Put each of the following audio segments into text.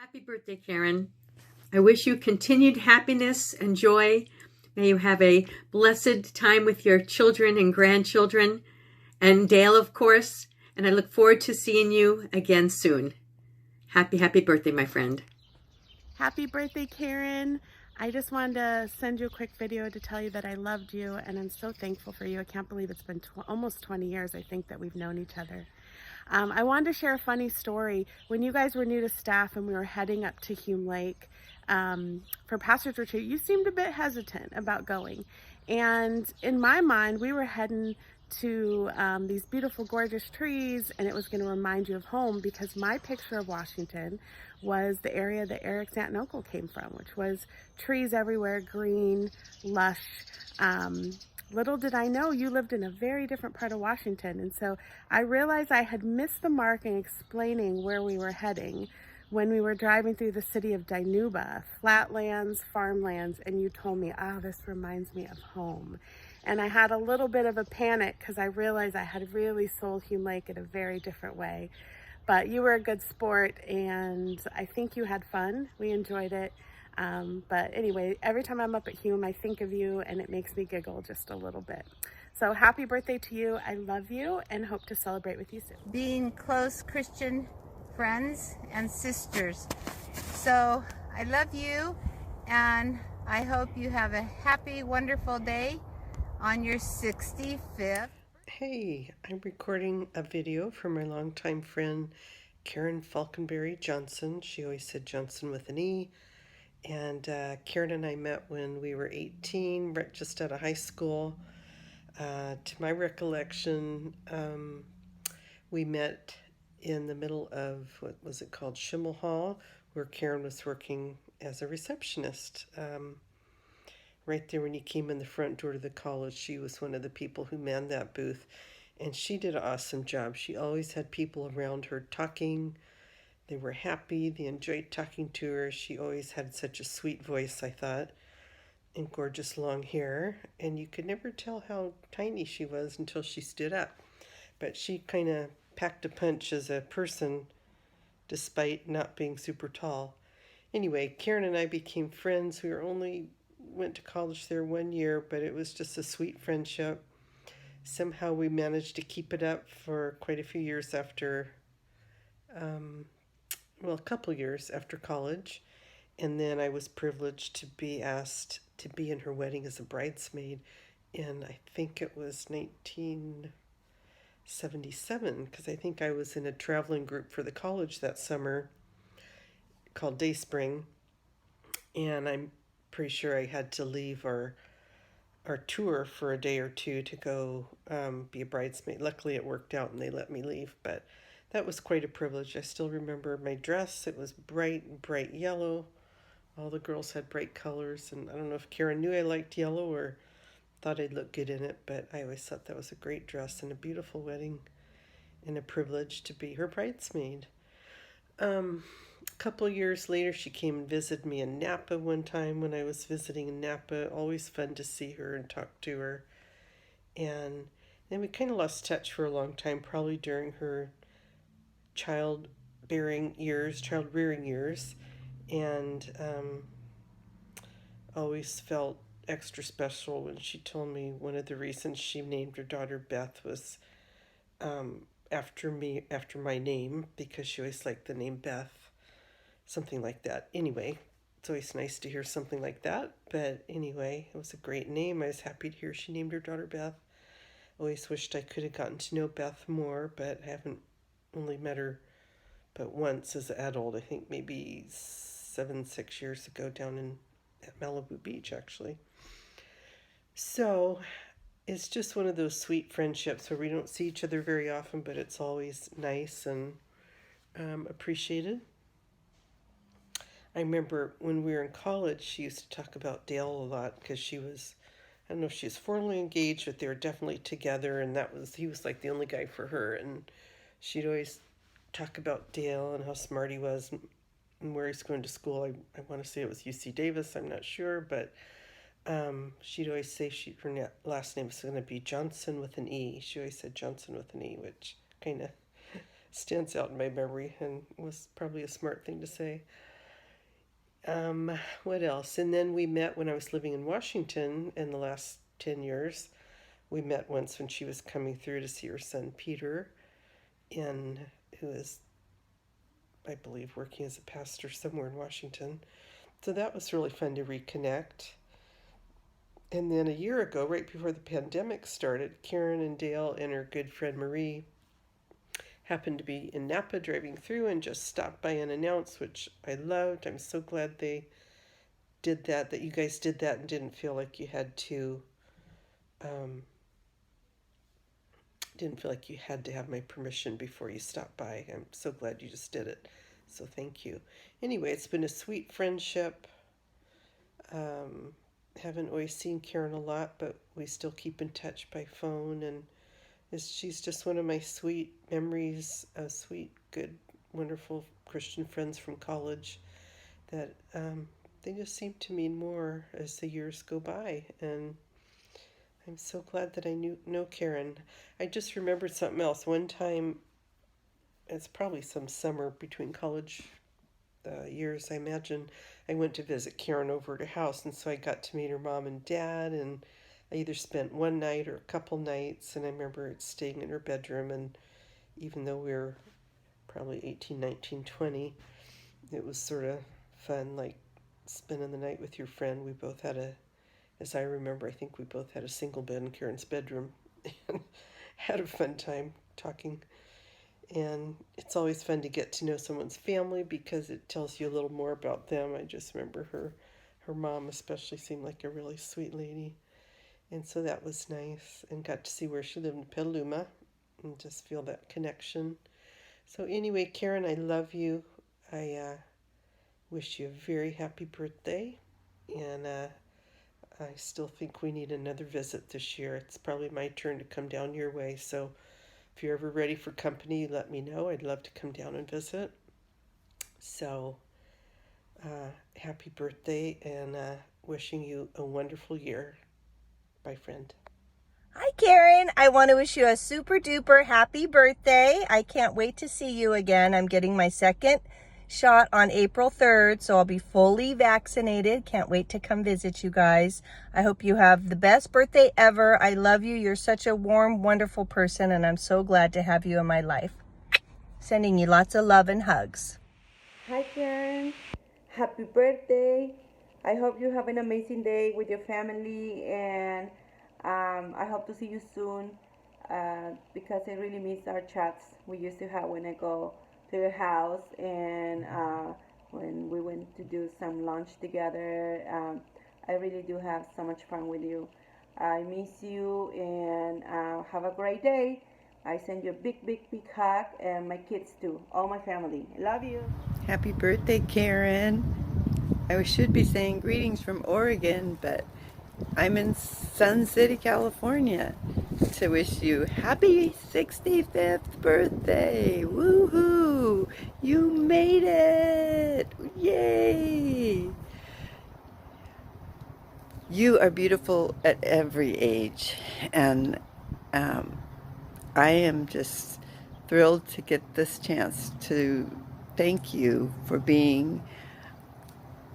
Happy birthday, Karen. I wish you continued happiness and joy. May you have a blessed time with your children and grandchildren, and Dale, of course. And I look forward to seeing you again soon. Happy birthday, my friend. Happy birthday, Karen. I just wanted to send you a quick video to tell you that I loved you and I'm so thankful for you. I can't believe it's been almost 20 years, I think, that we've known each other. I wanted to share a funny story. When you guys were new to staff and we were heading up to Hume Lake for Pastor's Retreat, you seemed a bit hesitant about going. And in my mind, we were heading to these beautiful, gorgeous trees, and it was going to remind you of home because my picture of Washington was the area that Eric's aunt and uncle came from, which was trees everywhere, green, lush. Little did I know you lived in a very different part of Washington. And so I realized I had missed the mark in explaining where we were heading when we were driving through the city of Dinuba, flatlands, farmlands, and you told me, this reminds me of home. And I had a little bit of a panic because I realized I had really sold Hume Lake in a very different way. But you were a good sport, and I think you had fun. We enjoyed it. But anyway, every time I'm up at Hume, I think of you, and it makes me giggle just a little bit. So happy birthday to you. I love you and hope to celebrate with you soon. Being close Christian friends and sisters. So I love you, and I hope you have a happy, wonderful day on your 65th. Hey, I'm recording a video for my longtime friend Karen Falconberry Johnson. She always said Johnson with an E. And Karen and I met when we were 18, just out of high school. To my recollection, we met in the middle of, what was it called, Schimmel Hall, where Karen was working as a receptionist. Right there when you came in the front door to the college, she was one of the people who manned that booth. And she did an awesome job. She always had people around her talking. They were happy. They enjoyed talking to her. She always had such a sweet voice, I thought, and gorgeous long hair. And you could never tell how tiny she was until she stood up. But she kind of packed a punch as a person, despite not being super tall. Anyway, Karen and I became friends. We went to college there 1 year, but it was just a sweet friendship. Somehow we managed to keep it up for quite a few years after a couple years after college, and then I was privileged to be asked to be in her wedding as a bridesmaid in, I think it was 1977, because I think I was in a traveling group for the college that summer called Dayspring, and I'm pretty sure I had to leave our tour for a day or two to go be a bridesmaid. Luckily it worked out and they let me leave, but that was quite a privilege. I still remember my dress. It was bright yellow. All the girls had bright colors, and I don't know if Karen knew I liked yellow or thought I'd look good in it, but I always thought that was a great dress and a beautiful wedding and a privilege to be her bridesmaid. A couple years later, she came and visited me in Napa one time when I was visiting in Napa. Always fun to see her and talk to her. And then we kind of lost touch for a long time, probably during her childbearing years, and always felt extra special when she told me one of the reasons she named her daughter Beth was after my name, because she always liked the name Beth, something like that. Anyway, it's always nice to hear something like that, but anyway, it was a great name. I was happy to hear she named her daughter Beth. Always wished I could have gotten to know Beth more, but I haven't only met her but once as an adult. I think maybe 6 years ago down at Malibu Beach, actually. So it's just one of those sweet friendships where we don't see each other very often, but it's always nice and appreciated. I remember when we were in college, she used to talk about Dale a lot because she was, I don't know if she was formally engaged, but they were definitely together, and he was like the only guy for her, and she'd always talk about Dale and how smart he was and where he's going to school. I want to say it was UC Davis, I'm not sure, but she'd always say her last name was going to be Johnson with an E. She always said Johnson with an E, which kind of stands out in my memory and was probably a smart thing to say. What else? And then we met when I was living in Washington in the last 10 years. We met once when she was coming through to see her son Peter, who is, I believe, working as a pastor somewhere in Washington. So that was really fun to reconnect. And then a year ago, right before the pandemic started, Karen and Dale and her good friend Marie happened to be in Napa driving through and just stopped by unannounced, which I loved. I'm so glad they did that you guys did that and didn't feel like you had to have my permission before you stopped by. I'm so glad you just did it. So thank you. Anyway, it's been a sweet friendship. Haven't always seen Karen a lot, but we still keep in touch by phone, and she's just one of my sweet memories, sweet, good, wonderful Christian friends from college that they just seem to mean more as the years go by, and I'm so glad that I know Karen. I just remembered something else. One time, it's probably some summer between college years, I imagine, I went to visit Karen over at her house, and so I got to meet her mom and dad, and I either spent one night or a couple nights, and I remember staying in her bedroom, and even though we were probably 18, 19, 20, it was sort of fun, like spending the night with your friend. We both had as I remember, I think we both had a single bed in Karen's bedroom and had a fun time talking. And it's always fun to get to know someone's family because it tells you a little more about them. I just remember her mom especially seemed like a really sweet lady. And so that was nice, and got to see where she lived in Petaluma and just feel that connection. So anyway, Karen, I love you. I wish you a very happy birthday, and I still think we need another visit this year. It's probably my turn to come down your way, so if you're ever ready for company, let me know. I'd love to come down and visit. So, happy birthday, and wishing you a wonderful year. Bye, friend. Hi, Karen. I want to wish you a super duper happy birthday. I can't wait to see you again. I'm getting my second shot on April 3rd, so I'll be fully vaccinated. Can't wait to come visit you guys. I hope you have the best birthday ever. I love you. You're such a warm, wonderful person, and I'm so glad to have you in my life. Sending you lots of love and hugs. Hi, Karen. Happy birthday. I hope you have an amazing day with your family, and I hope to see you soon because I really miss our chats we used to have when I go to your house and when we went to do some lunch together. I really do have so much fun with you. I miss you, and have a great day. I send you a big, big, big hug, and my kids too, all my family. Love you. Happy birthday, Karen. I should be saying greetings from Oregon, but I'm in Sun City, California to wish you happy 65th birthday. Woohoo! You made it! Yay! You are beautiful at every age, and I am just thrilled to get this chance to thank you for being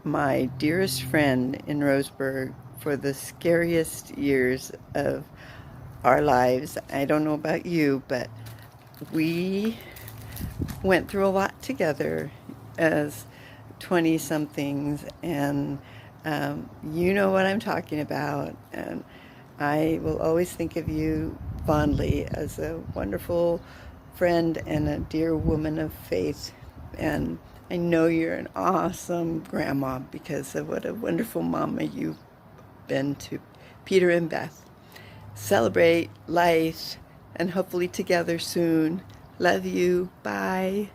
my dearest friend in Roseburg for the scariest years of our lives. I don't know about you, but we went through a lot together as 20-somethings, and you know what I'm talking about, and I will always think of you fondly as a wonderful friend and a dear woman of faith, and I know you're an awesome grandma because of what a wonderful mama you've been to Peter and Beth. Celebrate life, and hopefully together soon. Love you. Bye.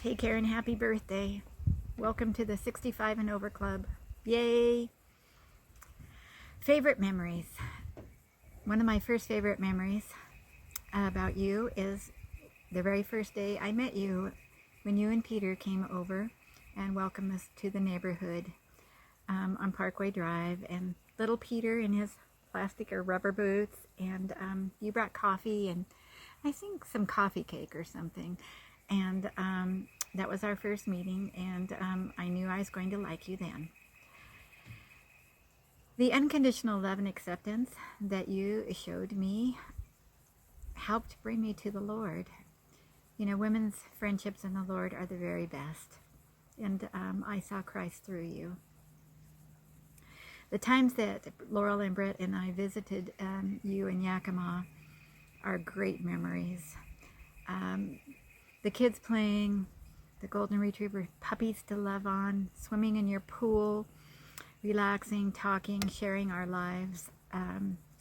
Hey Karen, happy birthday. Welcome to the 65 and Over Club. Yay! Favorite memories. One of my first favorite memories about you is the very first day I met you, when you and Peter came over and welcomed us to the neighborhood on Parkway Drive, and little Peter in his plastic or rubber boots, and you brought coffee and I think some coffee cake or something, and that was our first meeting, and I knew I was going to like you then. The unconditional love and acceptance that you showed me helped bring me to the Lord. You know, women's friendships in the Lord are the very best, and I saw Christ through you. The times that Laurel and Brett and I visited you in Yakima are great memories. The kids playing, the golden retriever puppies to love on, swimming in your pool, relaxing, talking, sharing our lives.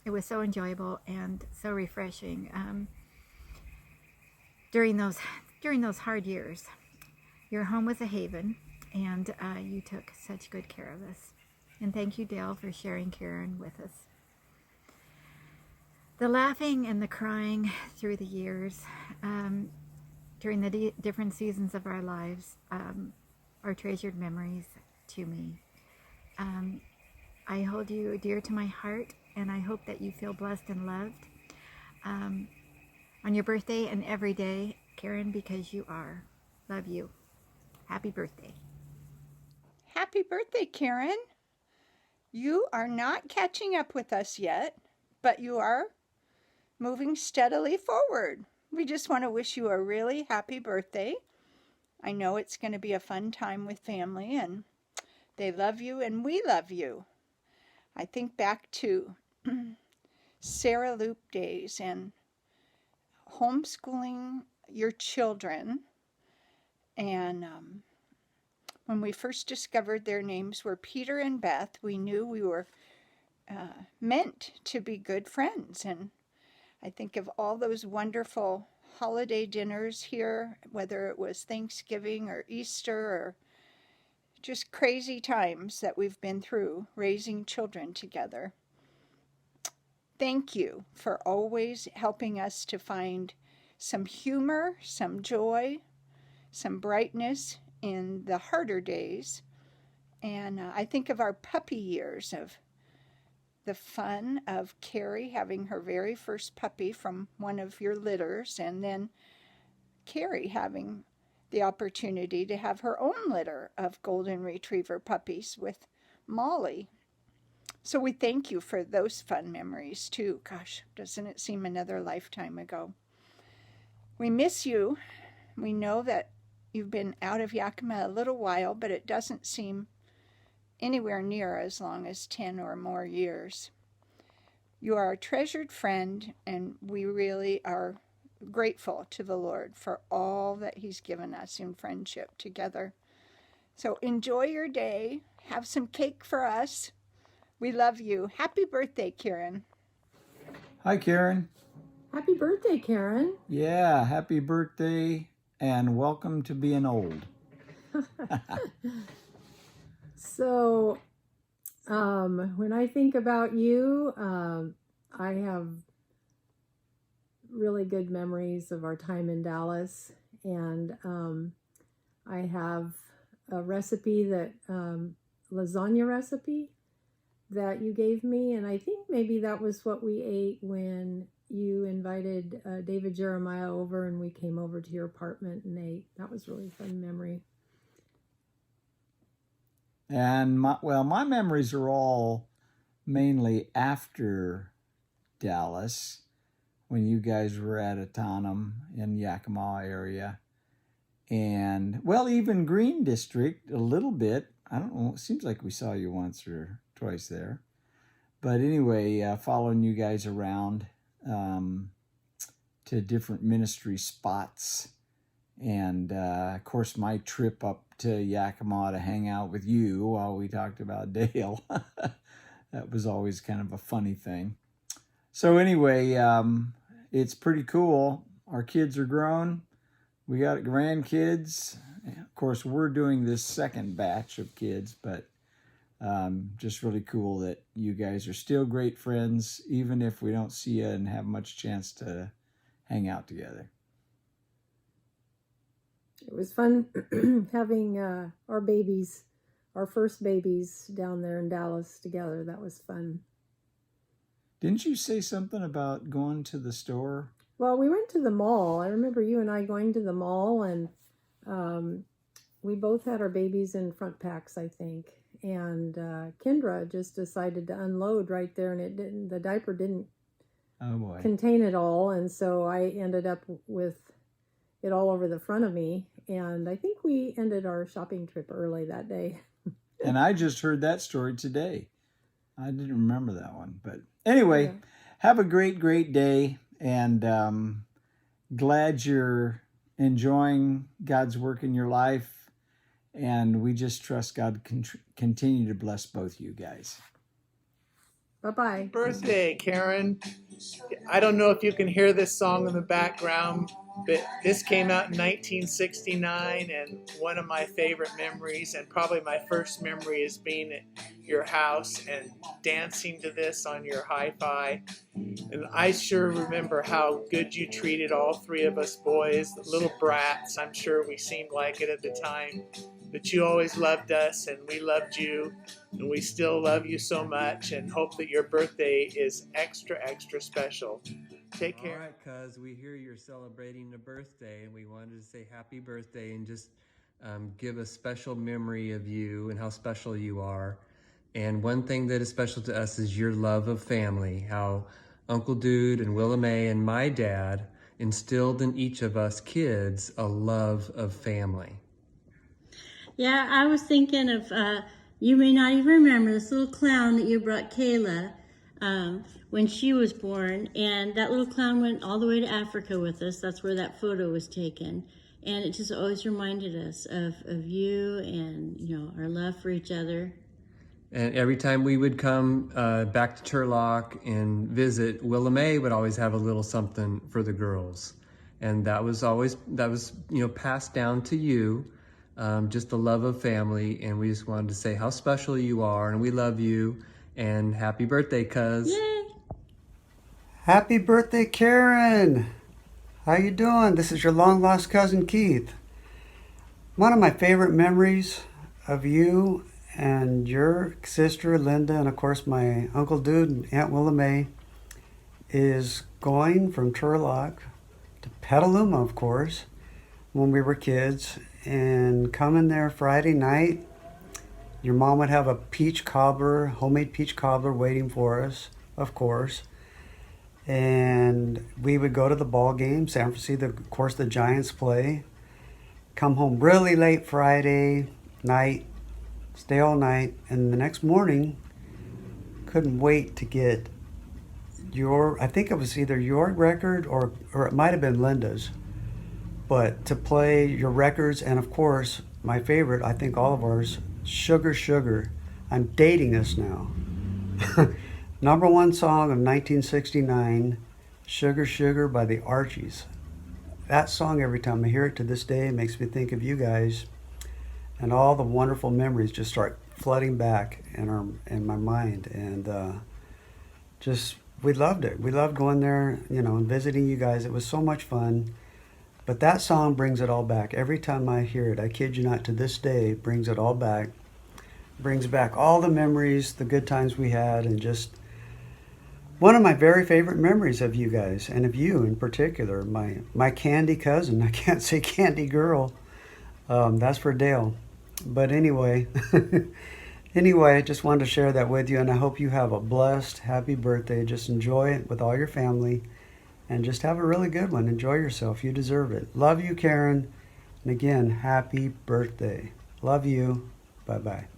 It was so enjoyable and so refreshing during those hard years. Your home was a haven, and you took such good care of us. And thank you, Dale, for sharing Karen with us. The laughing and the crying through the years, during the different seasons of our lives, are treasured memories to me. I hold you dear to my heart, and I hope that you feel blessed and loved on your birthday and every day, Karen, because you are. Love you. Happy birthday. Happy birthday, Karen. You are not catching up with us yet, but you are moving steadily forward. We just want to wish you a really happy birthday. I know it's going to be a fun time with family, and they love you and we love you. I think back to Sarah Loop days and homeschooling your children, and when we first discovered their names were Peter and Beth, we knew we were meant to be good friends. And I think of all those wonderful holiday dinners here, whether it was Thanksgiving or Easter or just crazy times that we've been through raising children together. Thank you for always helping us to find some humor, some joy, some brightness in the harder days. And I think of our puppy years, of the fun of Carrie having her very first puppy from one of your litters, and then Carrie having the opportunity to have her own litter of golden retriever puppies with Molly. So we thank you for those fun memories too. Gosh, doesn't it seem another lifetime ago? We miss you. We know that you've been out of Yakima a little while, but it doesn't seem anywhere near as long as 10 or more years. You are a treasured friend, and we really are grateful to the Lord for all that He's given us in friendship together. So enjoy your day. Have some cake for us. We love you. Happy birthday, Karen. Hi, Karen. Happy birthday, Karen. Yeah, happy birthday and welcome to being old. So, when I think about you, I have really good memories of our time in Dallas, and I have a recipe that lasagna recipe that you gave me, and I think maybe that was what we ate when you invited David Jeremiah over, and we came over to your apartment and ate. That was really a fun memory. And my memories are all mainly after Dallas, when you guys were at Atanum in Yakima area. And, well, even Green District a little bit. I don't know, it seems like we saw you once or twice there. But anyway, following you guys around to different ministry spots. And, of course, my trip up to Yakima to hang out with you while we talked about Dale. That was always kind of a funny thing. So anyway, it's pretty cool. Our kids are grown. We got grandkids. Of course, we're doing this second batch of kids, but just really cool that you guys are still great friends, even if we don't see you and have much chance to hang out together. It was fun having our babies, our first babies down there in Dallas together. That was fun. Didn't you say something about going to the store? Well, we went to the mall. I remember you and I going to the mall, and we both had our babies in front packs, I think. And Kendra just decided to unload right there, and the diaper didn't contain it all. And so I ended up with it all over the front of me. And I think we ended our shopping trip early that day. And I just heard that story today. I didn't remember that one. But anyway, have a great, great day. And glad you're enjoying God's work in your life. And we just trust God continue to bless both you guys. Bye-bye. Birthday, Karen. I don't know if you can hear this song in the background, but this came out in 1969, and one of my favorite memories, and probably my first memory, is being at your house and dancing to this on your hi-fi. And I sure remember how good you treated all three of us boys, the little brats. I'm sure we seemed like it at the time. But you always loved us, and we loved you, and we still love you so much, and hope that your birthday is extra, extra special. Take care. All right, cuz we hear you're celebrating a birthday, and we wanted to say happy birthday and just give a special memory of you and how special you are. And one thing that is special to us is your love of family, how Uncle Dude and Willa Mae and my dad instilled in each of us kids a love of family. Yeah, I was thinking of, you may not even remember this little clown that you brought Kayla when she was born. And that little clown went all the way to Africa with us. That's where that photo was taken. And it just always reminded us of you and, you know, our love for each other. And every time we would come back to Turlock and visit, Willa Mae would always have a little something for the girls. And that was, you know, passed down to you. Just the love of family, and we just wanted to say how special you are, and we love you, and happy birthday, cuz. Yay! Happy birthday, Karen! How you doing? This is your long-lost cousin, Keith. One of my favorite memories of you and your sister, Linda, and of course my Uncle Dude and Aunt Willa Mae is going from Turlock to Petaluma, of course, when we were kids, and coming there Friday night. Your mom would have a peach cobbler, homemade peach cobbler waiting for us, of course. And we would go to the ball game, see, of course, the Giants play. Come home really late Friday night, stay all night, and the next morning, couldn't wait to get I think it was either your record or it might have been Linda's. But to play your records, and of course, my favorite, I think all of ours, Sugar Sugar. I'm dating us now. Number one song of 1969, Sugar Sugar by the Archies. That song, every time I hear it to this day, makes me think of you guys, and all the wonderful memories just start flooding back in my mind. And we loved it. We loved going there, you know, and visiting you guys. It was so much fun. But that song brings it all back. Every time I hear it, I kid you not, to this day, brings it all back. Brings back all the memories, the good times we had, and just one of my very favorite memories of you guys, and of you in particular, my candy cousin. I can't say candy girl. That's for Dale. But anyway, I just wanted to share that with you, and I hope you have a blessed, happy birthday. Just enjoy it with all your family. And just have a really good one. Enjoy yourself. You deserve it. Love you, Karen. And again, happy birthday. Love you. Bye-bye.